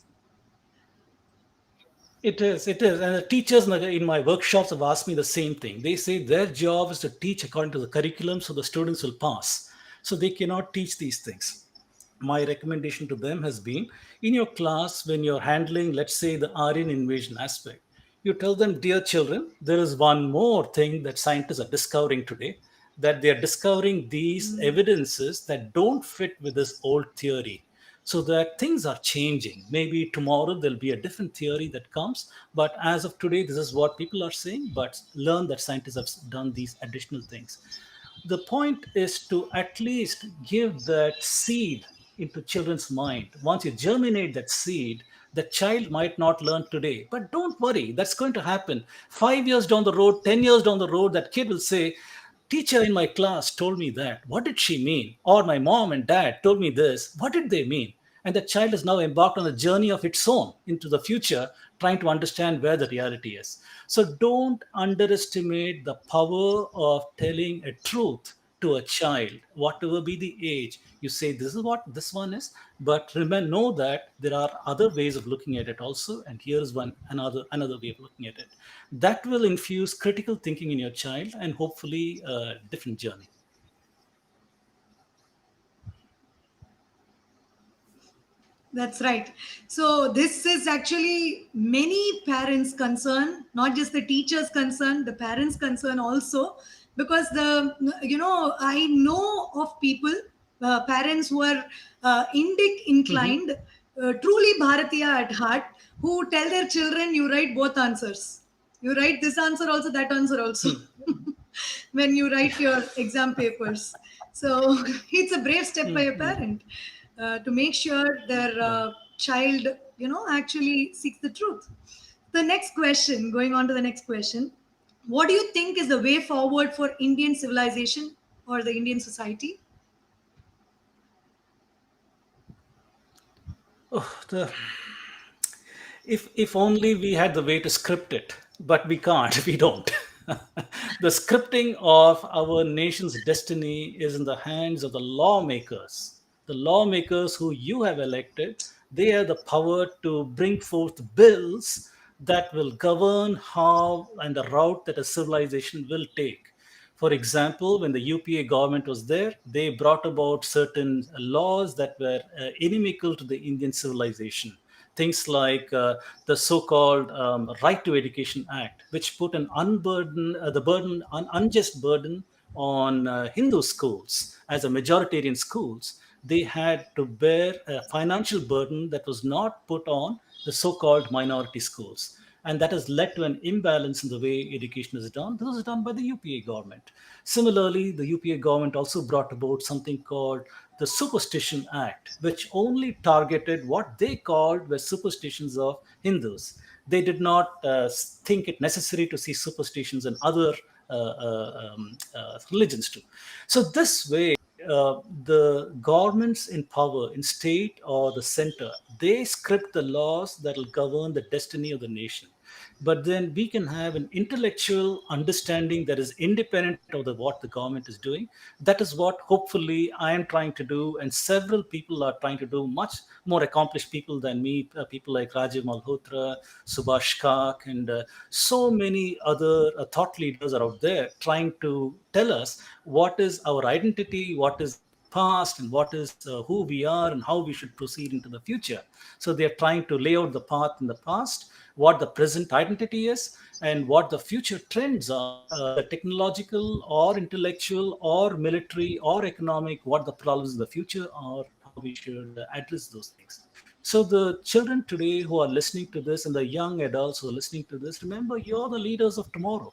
It is. And the teachers in my workshops have asked me the same thing. They say their job is to teach according to the curriculum so the students will pass. So they cannot teach these things. My recommendation to them has been, in your class, when you're handling, let's say, the Aryan invasion aspect, you tell them, dear children, there is one more thing that scientists are discovering today, that they are discovering these evidences that don't fit with this old theory. So that things are changing. Maybe tomorrow there'll be a different theory that comes, but as of today, this is what people are saying. But learn that scientists have done these additional things. The point is to at least give that seed into children's mind. Once you germinate that seed, the child might not learn today, but don't worry, that's going to happen. 5 years down the road, 10 years down the road, that kid will say, teacher in my class told me that. What did she mean? Or my mom and dad told me this. What did they mean? And the child is now embarked on a journey of its own into the future, trying to understand where the reality is. So don't underestimate the power of telling a truth to a child, whatever be the age. You say, this is what this one is, but remember, know that there are other ways of looking at it also, and here's one another way of looking at it. That will infuse critical thinking in your child and hopefully a different journey. That's right. So this is actually many parents' concern, not just the teachers' concern, the parents' concern also, because I know of people, parents who are Indic Mhm. inclined, truly Bharatiya at heart, who tell their children, you write both answers. You write this answer also, that answer also. Hmm. When you write your exam papers. So it's a brave step by Hmm. a Hmm. parent to make sure their Right. child, actually seeks the truth. The next question, going on to the next question, what do you think is the way forward for Indian civilization or the Indian society? Oh, if only we had the way to script it, but we can't. We don't. The scripting of our nation's destiny is in the hands of the lawmakers. The lawmakers who you have elected, they have the power to bring forth bills that will govern how and the route that a civilization will take. For example, when the UPA government was there, they brought about certain laws that were inimical to the Indian civilization. Things like the so-called Right to Education Act, which put an unjust burden on Hindu schools as a majoritarian schools. They had to bear a financial burden that was not put on the so-called minority schools, and that has led to an imbalance in the way education is done. This was done by the UPA government. Similarly, the UPA government also brought about something called the Superstition Act, which only targeted what they called were superstitions of Hindus. They did not think it necessary to see superstitions in other religions too. So this way, the governments in power in state or the center, they script the laws that will govern the destiny of the nation. But then we can have an intellectual understanding that is independent of what the government is doing. That is what hopefully I am trying to do, and several people are trying to do, much more accomplished people than me, people like Rajiv Malhotra, Subhash Kak, and so many other thought leaders are out there trying to tell us what is our identity, what is our past, and what is who we are and how we should proceed into the future. So they are trying to lay out the path in the past, what the present identity is, and what the future trends are, either technological or intellectual or military or economic, what the problems in the future are, how we should address those things. So the children today who are listening to this and the young adults who are listening to this, remember, you're the leaders of tomorrow.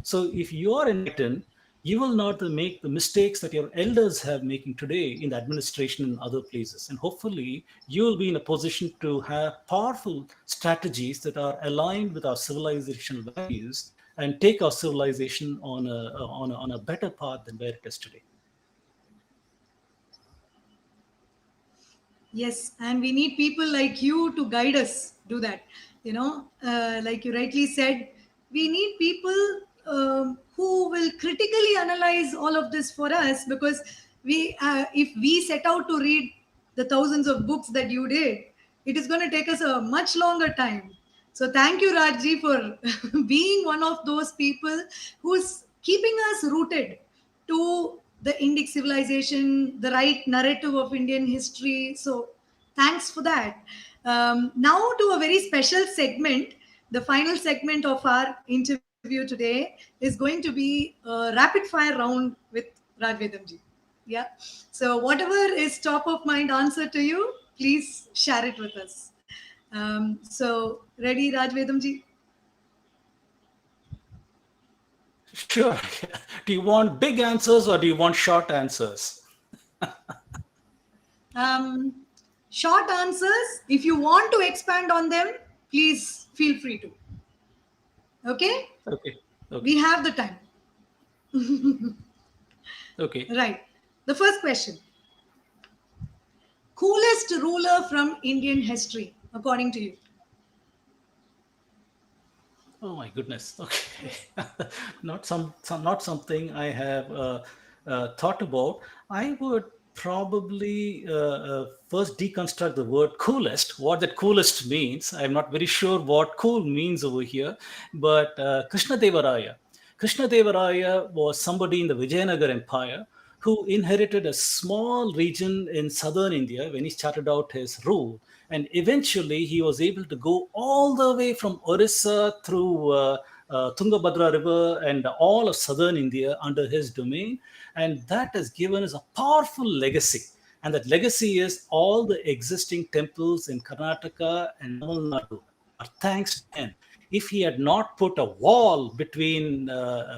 So if you are enlightened, you will not make the mistakes that your elders have making today in the administration and other places. And hopefully you will be in a position to have powerful strategies that are aligned with our civilizational values and take our civilization on a better path than where it is today. Yes, and we need people like you to guide us do that. Like you rightly said, we need people who will critically analyze all of this for us, because if we set out to read the thousands of books that you did, it is going to take us a much longer time. So thank you, Rajji, for being one of those people who's keeping us rooted to the Indic civilization, the right narrative of Indian history. So thanks for that. Now to a very special segment. The final segment of our interview today is going to be a rapid fire round with Raj Vedamji. Yeah. So whatever is top of mind answer to you, please share it with us. So ready, Raj Vedamji? Sure. Do you want big answers or do you want short answers? Um, Short answers. If you want to expand on them, please feel free to. Okay? Okay. We Okay. have the time. Okay. Right. The first question: coolest ruler from Indian history, according to you? Oh my goodness. Okay. Not something I have thought about. I would probably first deconstruct the word coolest, what that coolest means. I'm not very sure what cool means over here, but Krishna Devaraya. Krishna Devaraya was somebody in the Vijayanagar Empire who inherited a small region in southern India when he started out his rule. And eventually, he was able to go all the way from Orissa through Tungabhadra River and all of southern India under his domain. And that has given us a powerful legacy. And that legacy is all the existing temples in Karnataka and Tamil Nadu are thanks to him. If he had not put a wall between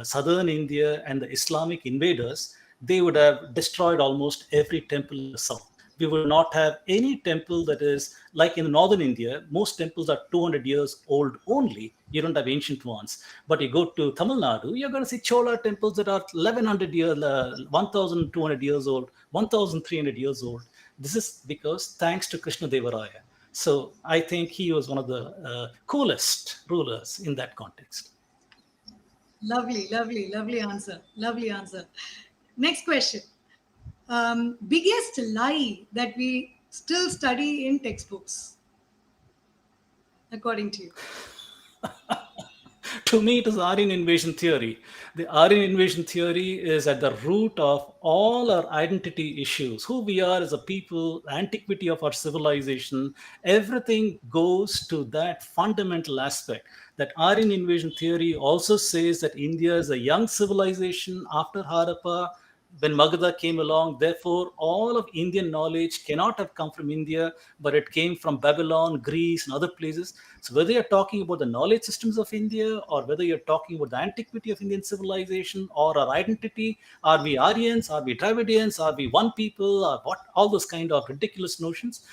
southern India and the Islamic invaders, they would have destroyed almost every temple in the south. We would not have any temple that is like in northern India. Most temples are 200 years old only. You don't have ancient ones. But you go to Tamil Nadu, you're going to see Chola temples that are 1100 years, 1200 years old, 1300 years old. This is because thanks to Krishna Devaraya. So I think he was one of the coolest rulers in that context. Lovely, lovely, lovely answer. Lovely answer. Next question. Biggest lie that we still study in textbooks, according to you? To me, it is Aryan invasion theory. The Aryan invasion theory is at the root of all our identity issues. Who we are as a people, the antiquity of our civilization, everything goes to that fundamental aspect. That Aryan invasion theory also says that India is a young civilization after Harappa, when Magadha came along. Therefore, all of Indian knowledge cannot have come from India, but it came from Babylon, Greece, and other places. So, whether you're talking about the knowledge systems of India, or whether you're talking about the antiquity of Indian civilization, or our identity, are we Aryans, are we Dravidians, are we one people, or what, all those kind of ridiculous notions,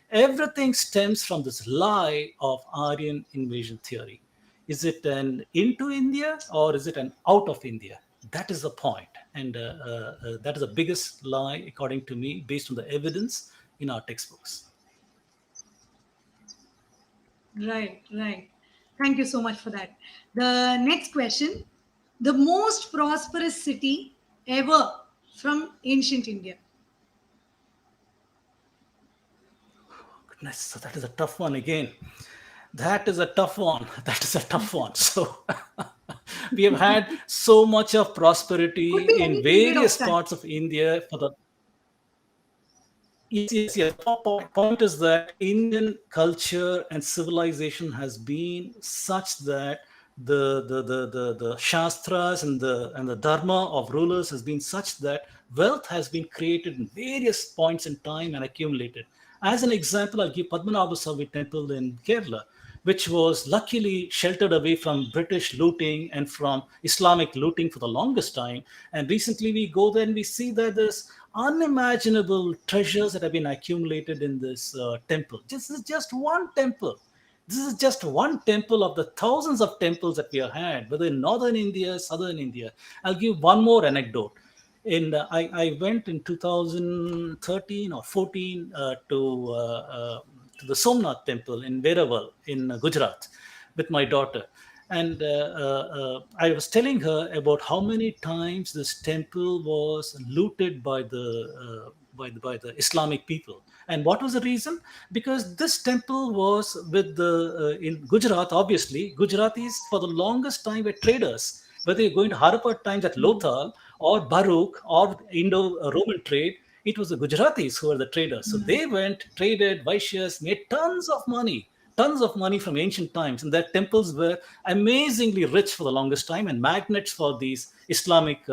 everything stems from this lie of Aryan invasion theory. Is it an into India or is it an out of India? That is the point. And that is the biggest lie, according to me, based on the evidence in our textbooks. Right, right. Thank you so much for that. The next question: the most prosperous city ever from ancient India. Goodness, so that is a tough one again. That is a tough one. That is a tough one. So we have had so much of Could prosperity be in any period of various time. parts of India for the yes, yes, yes. Point is that Indian culture and civilization has been such that the shastras and the dharma of rulers has been such that wealth has been created in various points in time and accumulated. As an example, I'll give Padmanabha Swami Temple in Kerala, which was luckily sheltered away from British looting and from Islamic looting for the longest time. And recently we go there and we see that there's unimaginable treasures that have been accumulated in this temple. This is just one temple. This is just one temple of the thousands of temples that we have had, whether in northern India, southern India. I'll give one more anecdote. I went in 2013 or 14 to the Somnath temple in Veraval in Gujarat with my daughter. And I was telling her about how many times this temple was looted by the Islamic people. And what was the reason? Because this temple was with the in Gujarat. Obviously, Gujaratis for the longest time were traders. Whether you're going to Harappa times at Lothal or Baruch or Indo-Roman trade, it was the Gujaratis who were the traders. So they went, traded, Vaishyas, made tons of money from ancient times. And their temples were amazingly rich for the longest time and magnets for these Islamic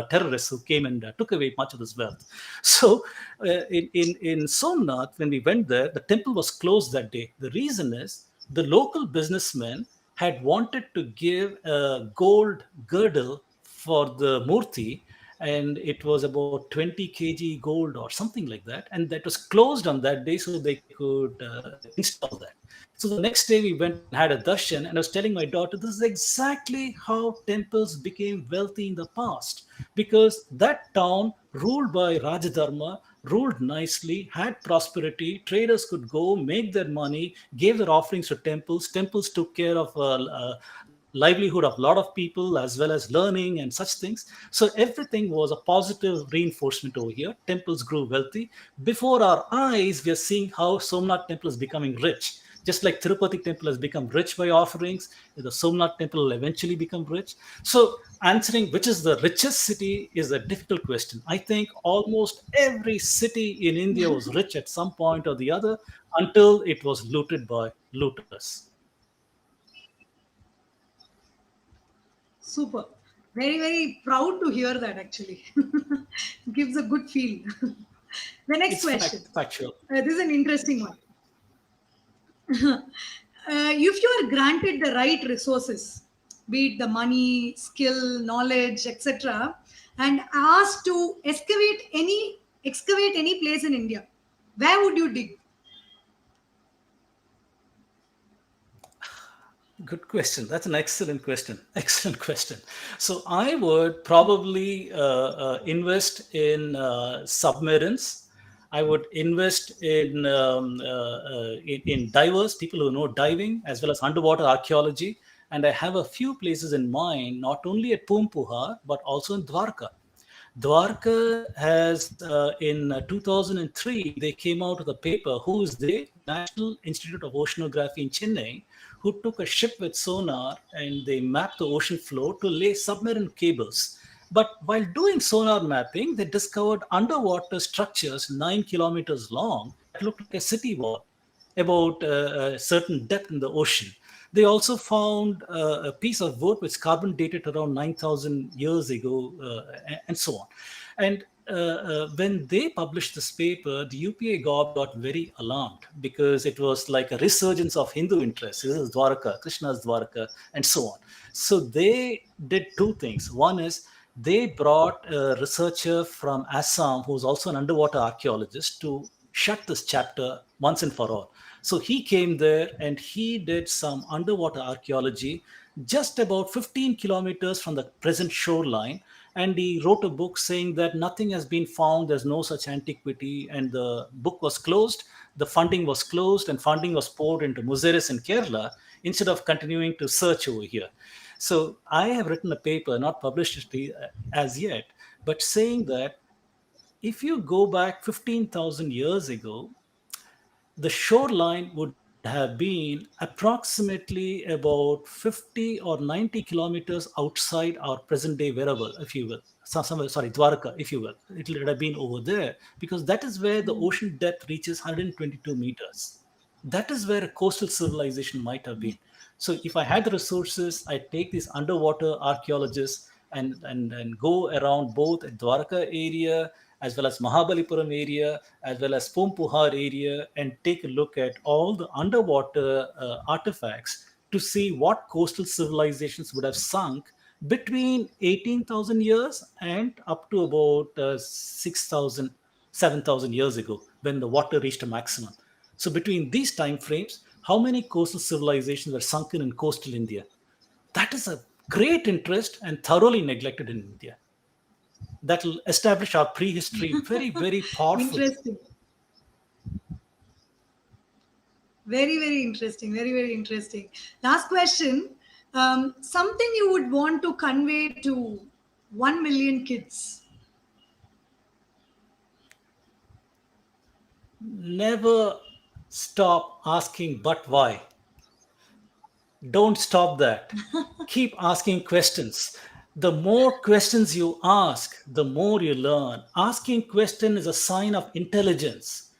terrorists who came and took away much of this wealth. So in Somnath, when we went there, the temple was closed that day. The reason is the local businessmen had wanted to give a gold girdle for the Murti, and it was about 20 kg gold or something like that. And that was closed on that day so they could install that. So the next day we went and had a darshan, and I was telling my daughter, this is exactly how temples became wealthy in the past, because that town ruled by Rajadharma ruled nicely, had prosperity. Traders could go make their money, gave their offerings to temples. Temples took care of livelihood of a lot of people as well as learning and such things. So everything was a positive reinforcement over here. Temples grew wealthy. Before our eyes, we are seeing how Somnath temple is becoming rich. Just like Tirupati temple has become rich by offerings, the Somnath temple will eventually become rich. So answering which is the richest city is a difficult question. I think almost every city in India was rich at some point or the other until it was looted by looters. Super. Very, very proud to hear that actually. Gives a good feel. The next It's question. factual. This is an interesting one. If you are granted the right resources, be it the money, skill, knowledge, etc., and asked to excavate any place in India, where would you dig? Good question. That's an excellent question. Excellent question. So I would probably invest in submarines. I would invest in divers, people who know diving, as well as underwater archaeology. And I have a few places in mind, not only at Pumpuhar, but also in Dwarka. Dwarka has, in 2003, they came out with a paper. Who is they? National Institute of Oceanography in Chennai, who took a ship with sonar and they mapped the ocean floor to lay submarine cables. But while doing sonar mapping, they discovered underwater structures 9 kilometers long that looked like a city wall about a certain depth in the ocean. They also found a piece of wood which carbon dated around 9,000 years ago, and so on. And when they published this paper, the UPA got very alarmed because it was like a resurgence of Hindu interest. This is Dwarka, Krishna's Dwarka, and so on. So they did two things. One is they brought a researcher from Assam who's also an underwater archaeologist to shut this chapter once and for all. So he came there and he did some underwater archaeology just about 15 kilometers from the present shoreline. And he wrote a book saying that nothing has been found, there's no such antiquity. And the book was closed, the funding was closed, and funding was poured into Muziris in Kerala instead of continuing to search over here. So I have written a paper, not published it as yet, but saying that if you go back 15,000 years ago, the shoreline would have been approximately about 50 or 90 kilometers outside our present day wherever, if you will. Somewhere, sorry, Dwarka, if you will. It would have been over there because that is where the ocean depth reaches 122 meters. That is where a coastal civilization might have been. So if I had the resources, I'd take these underwater archaeologists and go around both Dwarka area as well as Mahabalipuram area, as well as Pumpuhar area, and take a look at all the underwater artifacts to see what coastal civilizations would have sunk between 18,000 years and up to about 6,000, 7,000 years ago when the water reached a maximum. So between these time frames, how many coastal civilizations were sunken in coastal India? That is a great interest and thoroughly neglected in India. That will establish our prehistory very, very powerfully. Interesting. Very, very interesting. Very, very interesting. Last question. Something you would want to convey to 1 million kids? Never stop asking, but why? Don't stop that. Keep asking questions. The more questions you ask, the more you learn. Asking question is a sign of intelligence.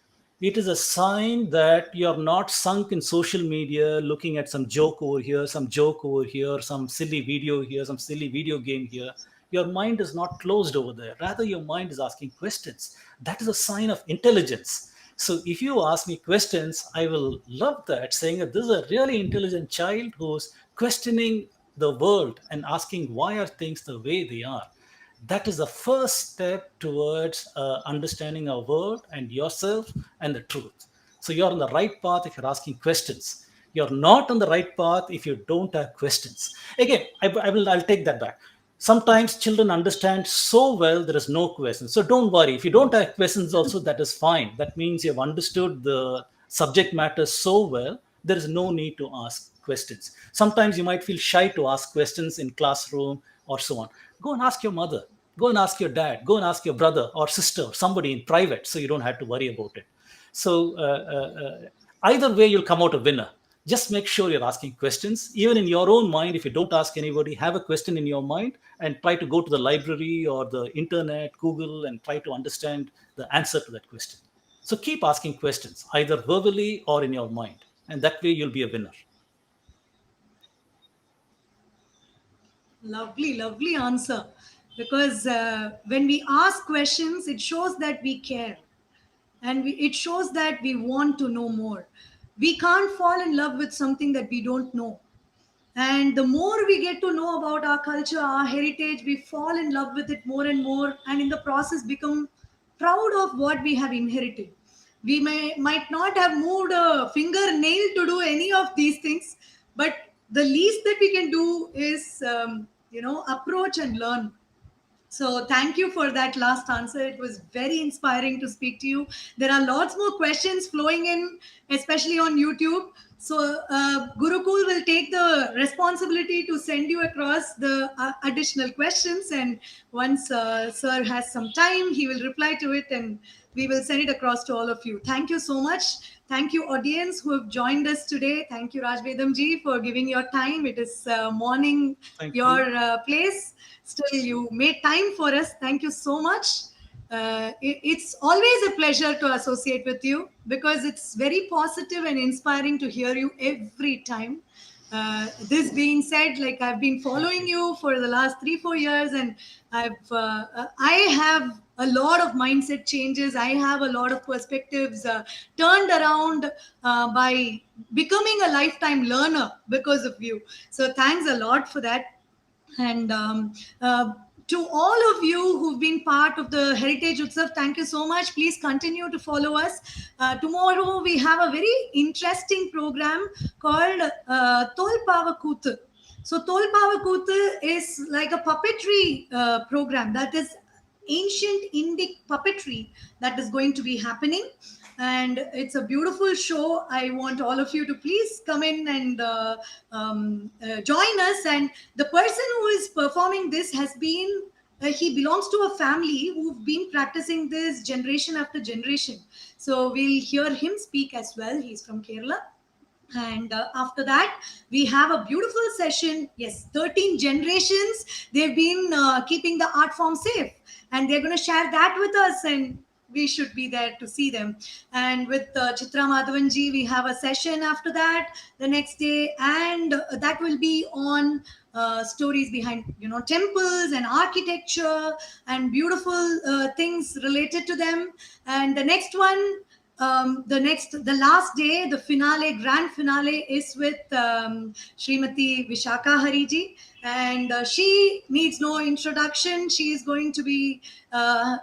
It is a sign that you're not sunk in social media looking at some joke over here, some joke over here, some silly video here, some silly video game here. Your mind is not closed over there. Rather, your mind is asking questions. That is a sign of intelligence. So if you ask me questions, I will love that, saying that this is a really intelligent child who's questioning the world and asking why are things the way they are, that is the first step towards understanding our world and yourself and the truth. So you're on the right path if you're asking questions. You're not on the right path if you don't have questions. Again, I'll take that back. Sometimes children understand so well there is no question. So don't worry. If you don't have questions, also that is fine. That means you've understood the subject matter so well. There is no need to ask questions. Sometimes you might feel shy to ask questions in classroom or so on. Go and ask your mother. Go and ask your dad. Go and ask your brother or sister or somebody in private, so you don't have to worry about it. So either way, you'll come out a winner. Just make sure you're asking questions, even in your own mind. If you don't ask anybody, have a question in your mind and try to go to the library or the internet, Google, and try to understand the answer to that question. So keep asking questions, either verbally or in your mind, and that way you'll be a winner. Lovely, lovely answer. Because when we ask questions, it shows that we care, and it shows that we want to know more. We can't fall in love with something that we don't know. And the more we get to know about our culture, our heritage, we fall in love with it more and more, and in the process become proud of what we have inherited. We might not have moved a fingernail to do any of these things, but the least that we can do is approach and learn. So thank you for that last answer. It was very inspiring to speak to you. There are lots more questions flowing in, especially on YouTube. So Gurucool will take the responsibility to send you across the additional questions. And once Sir has some time, he will reply to it and we will send it across to all of you. Thank you so much. Thank you, audience, who have joined us today. Thank you, Raj Vedam ji, for giving your time. It is morning, Thank your you. place. Still, you made time for us. Thank you so much. It's always a pleasure to associate with you because it's very positive and inspiring to hear you every time. This being said, like I've been following you for the last 3-4 years, and I have a lot of mindset changes. I have a lot of perspectives turned around by becoming a lifetime learner because of you. So thanks a lot for that. And to all of you who've been part of the Heritage Utsav, thank you so much. Please continue to follow us. Tomorrow we have a very interesting program called Tolpava Kooth. So Tolpava Kooth is like a puppetry program that is ancient Indic puppetry that is going to be happening. And it's a beautiful show. I want all of you to please come in and join us. And the person who is performing this has been, he belongs to a family who've been practicing this generation after generation. So we'll hear him speak as well. He's from Kerala. And after that, we have a beautiful session. Yes, 13 generations. They've been keeping the art form safe. And they're going to share that with us. And we should be there to see them. And with Chitra Madhavanji, we have a session after that the next day. And that will be on stories behind, temples and architecture and beautiful things related to them. And the next one, the last day, the grand finale is with Srimati Vishaka Hariji, and she needs no introduction. She is going to be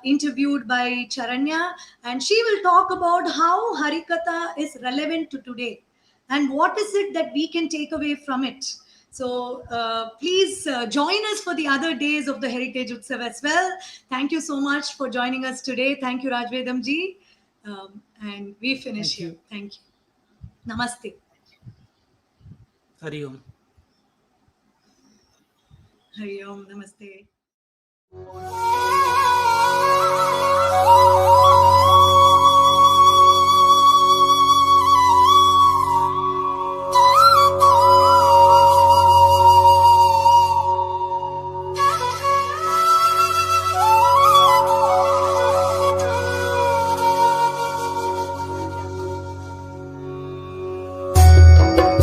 interviewed by Charanya, and she will talk about how Harikatha is relevant to today and what is it that we can take away from it. So please join us for the other days of the Heritage Utsav as well. Thank you so much for joining us today. Thank you, Raj Vedam ji. And we finish Thank here. you. Thank you. Namaste. Hari Om. Hari Om. Namaste.